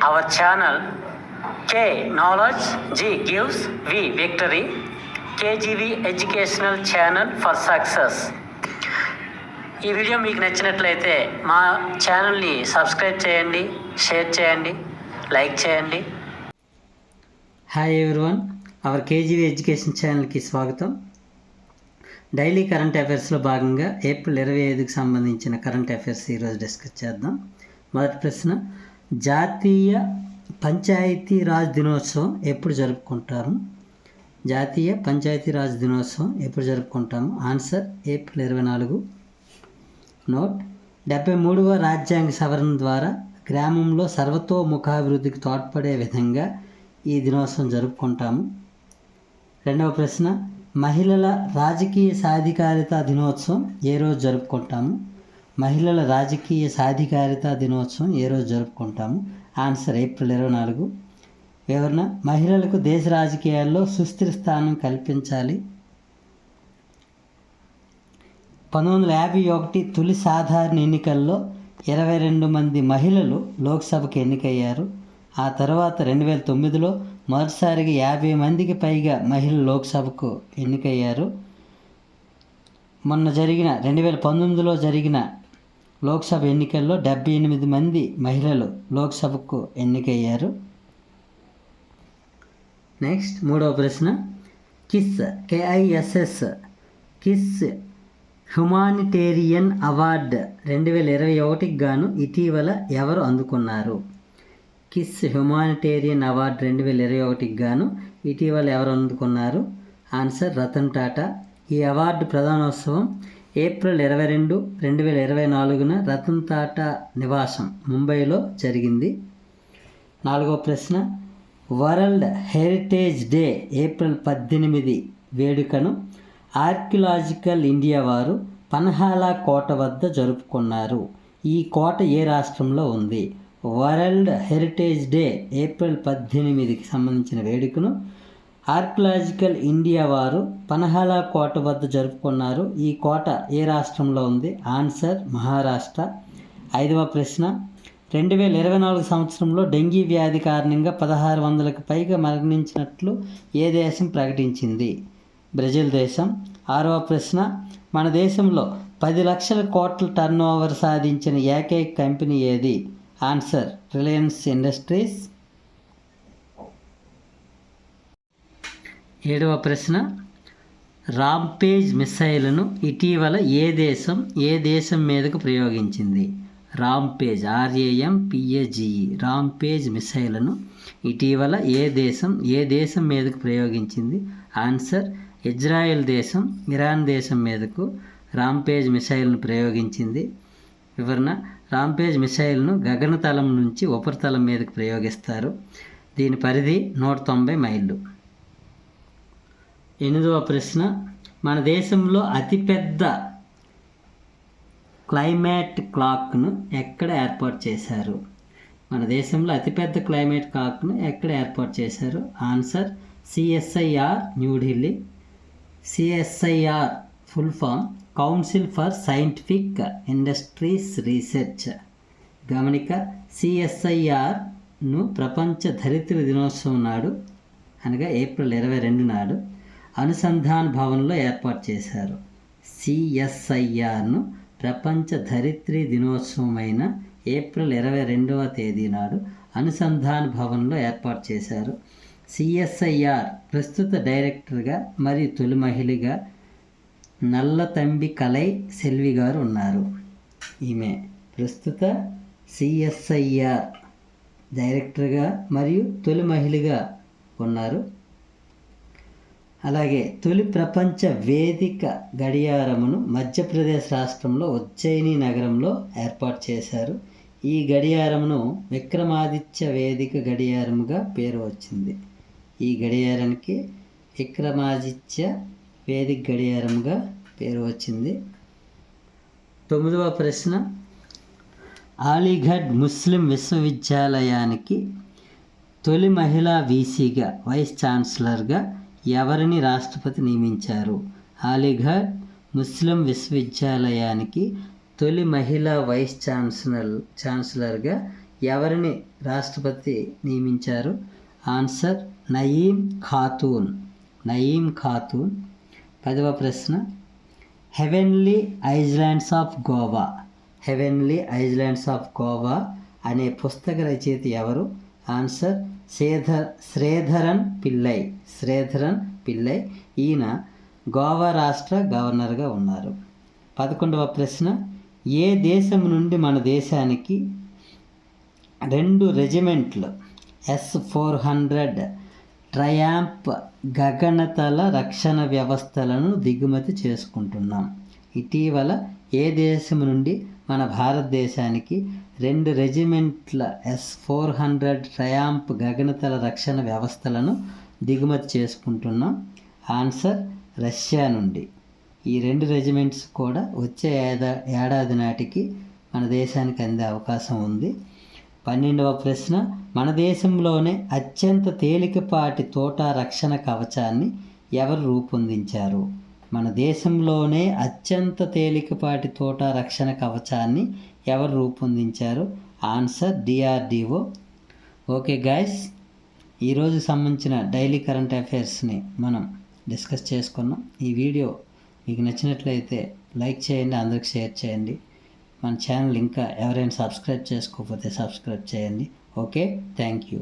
our channel K Knowledge G gives V Victory, KGV Educational Channel for Success. ఈ video మీకు నచ్చినట్లయితే మా ఛానల్ని సబ్స్క్రైబ్ చేయండి, షేర్ చేయండి, లైక్ చేయండి. Hi everyone, hour KGV education ఛానల్కి స్వాగతం. డైలీ కరెంట్ అఫైర్స్లో భాగంగా ఏప్రిల్ 25కి సంబంధించిన కరెంట్ అఫైర్స్ ఈరోజు డిస్కస్ చేద్దాం. మొదటి ప్రశ్న, జాతీయ పంచాయతీరాజ్ దినోత్సవం ఎప్పుడు జరుపుకుంటారు? జాతీయ పంచాయతీరాజ్ దినోత్సవం ఎప్పుడు జరుపుకుంటాము? Answer April 24. నోట్, 73వ రాజ్యాంగ సవరణ ద్వారా గ్రామంలో సర్వతోముఖాభివృద్ధికి తోడ్పడే విధంగా ఈ దినోత్సవం జరుపుకుంటాము. రెండవ ప్రశ్న, మహిళల రాజకీయ సాధికారిత దినోత్సవం ఏ రోజు జరుపుకుంటాము? మహిళల రాజకీయ సాధికారిత దినోత్సవం ఏ రోజు జరుపుకుంటాము? Answer April 24. వివరణ, మహిళలకు దేశ రాజకీయాల్లో సుస్థిర స్థానం కల్పించాలి. 1951 తొలి సాధారణ ఎన్నికల్లో 22 మంది మహిళలు లోక్సభకు ఎన్నికయ్యారు. ఆ తర్వాత 2009లో మొదటిసారిగా 50 మందికి పైగా మహిళలు లోక్సభకు ఎన్నికయ్యారు. మొన్న జరిగిన 2019లో జరిగిన లోక్సభ ఎన్నికల్లో 78 మంది మహిళలు లోక్సభకు ఎన్నికయ్యారు. నెక్స్ట్, మూడవ ప్రశ్న, KISS హ్యుమానిటేరియన్ అవార్డ్ 2021కి గాను ఇటీవల ఎవరు అందుకున్నారు? కిస్ హ్యుమానిటేరియన్ అవార్డ్ 2021కి గాను ఇటీవల ఎవరు అందుకున్నారు? ఆన్సర్ రతన్ టాటా. ఈ అవార్డు ప్రధానోత్సవం ఏప్రిల్ 22, 2024న రతన్ టాటా నివాసం ముంబైలో జరిగింది. నాలుగవ ప్రశ్న, వరల్డ్ హెరిటేజ్ డే ఏప్రిల్ 18 వేడుకను ఆర్కియలాజికల్ ఇండియా వారు పన్హాలా కోట వద్ద జరుపుకున్నారు. ఈ కోట ఏ రాష్ట్రంలో ఉంది? వరల్డ్ హెరిటేజ్ డే ఏప్రిల్ 18కి సంబంధించిన వేడుకను ఆర్కియలాజికల్ ఇండియా వారు పన్హాలా కోట వద్ద జరుపుకున్నారు. ఈ కోట ఏ రాష్ట్రంలో ఉంది? ఆన్సర్ మహారాష్ట్ర. ఐదవ ప్రశ్న, 2024 సంవత్సరంలో డెంగీ వ్యాధి కారణంగా 1600కి పైగా మరణించినట్లు ఏ దేశం ప్రకటించింది? బ్రెజిల్ దేశం. ఆరవ ప్రశ్న, మన దేశంలో 10 లక్షల కోట్ల టర్నోవర్ సాధించిన ఏకైక కంపెనీ ఏది? Answer Reliance industries. ఏడవ ప్రశ్న, రాంపేజ్ మిసైల్ను ఇటీవల ఏ దేశం మీదకు ప్రయోగించింది? రాంపేజ్ RAMPAGE రాంపేజ్ మిసైల్ను ఇటీవల ఏ దేశం మీదకు ప్రయోగించింది? ఆన్సర్ ఇజ్రాయెల్ దేశం ఇరాన్ దేశం మీదకు రాంపేజ్ మిసైల్ను ప్రయోగించింది. వివరణ, రాంపేజ్ మిసైల్ను గగనతలం నుంచి ఉపరితలం మీదకు ప్రయోగిస్తారు. దీని పరిధి 190 మైళ్ళు. ఎనిమిదవ ప్రశ్న, మన దేశంలో అతిపెద్ద క్లైమేట్ క్లాక్ను ఎక్కడ ఏర్పాటు చేశారు? మన దేశంలో అతిపెద్ద క్లైమేట్ క్లాక్ను ఎక్కడ ఏర్పాటు చేశారు? Answer CSIR New Delhi. CSIR full form council for scientific industries research. గమనిక, CSIRను ప్రపంచ ధరిత్రి దినోత్సవం నాడు అనగా ఏప్రిల్ 22 నాడు అనుసంధాన్ భవన్లో ఏర్పాటు చేశారు. CSIRను ప్రపంచ ధరిత్రి దినోత్సవం అయిన ఏప్రిల్ 22వ తేదీ నాడు అనుసంధాన్ భవన్లో ఏర్పాటు చేశారు. CSIR ప్రస్తుత డైరెక్టర్గా మరియు తొలి మహిళగా నల్లతంబి కలై సెల్వి గారు ఉన్నారు. ఈమె ప్రస్తుత CSIR డైరెక్టర్గా మరియు తొలి మహిళగా ఉన్నారు. అలాగే తొలి ప్రపంచ వేదిక గడియారమును మధ్యప్రదేశ్ రాష్ట్రంలో ఉజ్జయిని నగరంలో ఏర్పాటు చేశారు. ఈ గడియారమును విక్రమాదిత్య వేదిక గడియారముగా పేరు వచ్చింది. ఈ గడియారానికి విక్రమాదిత్య వేదిక గడియారముగా పేరు వచ్చింది. 9వ ప్రశ్న, అలీగఢ్ ముస్లిం విశ్వవిద్యాలయానికి తొలి మహిళా వీసీగా వైస్ ఛాన్సలర్గా ఎవరిని రాష్ట్రపతి నియమించారు? అలీగఢ్ ముస్లిం విశ్వవిద్యాలయానికి తొలి మహిళా వైస్ ఛాన్సలర్గా ఎవరిని రాష్ట్రపతి నియమించారు? ఆన్సర్ నయీం ఖాతూన్. 10వ ప్రశ్న, హెవెన్లీ ఐలాండ్స్ ఆఫ్ గోవా అనే పుస్తక రచయిత ఎవరు? ఆన్సర్ శ్రీధరన్ పిల్లై. ఈయన గోవా రాష్ట్ర గవర్నర్గా ఉన్నారు. 11వ ప్రశ్న, ఏ దేశం నుండి మన దేశానికి 2 రెజిమెంట్లు S-400 ట్రయాంప్ గగనతల రక్షణ వ్యవస్థలను దిగుమతి చేసుకుంటున్నాం? ఇటీవల ఏ దేశం నుండి మన భారతదేశానికి 2 రెజిమెంట్ల S-400 ట్రయాంప్ గగనతల రక్షణ వ్యవస్థలను దిగుమతి చేసుకుంటున్నాం? ఆన్సర్ రష్యా నుండి. ఈ 2 రెజిమెంట్స్ కూడా వచ్చే ఏడాది నాటికి మన దేశానికి అందే అవకాశం ఉంది. 12వ ప్రశ్న, మన దేశంలోనే అత్యంత తేలికపాటి తోటా రక్షణ కవచాన్ని ఎవరు రూపొందించారు? మన దేశంలోనే అత్యంత తేలికపాటి తోటా రక్షణ కవచాన్ని ఎవరు రూపొందించారు? Answer DRDO. ఓకే గాయస్, ఈరోజు సంబంధించిన డైలీ కరెంట్ అఫైర్స్ని మనం డిస్కస్ చేసుకున్నాం. ఈ వీడియో మీకు నచ్చినట్లయితే లైక్ చేయండి, అందరికి షేర్ చేయండి. మన ఛానల్ ఇంకా ఎవరైనా సబ్స్క్రైబ్ చేసుకోకపోతే సబ్స్క్రైబ్ చేయండి. Okay, thank you.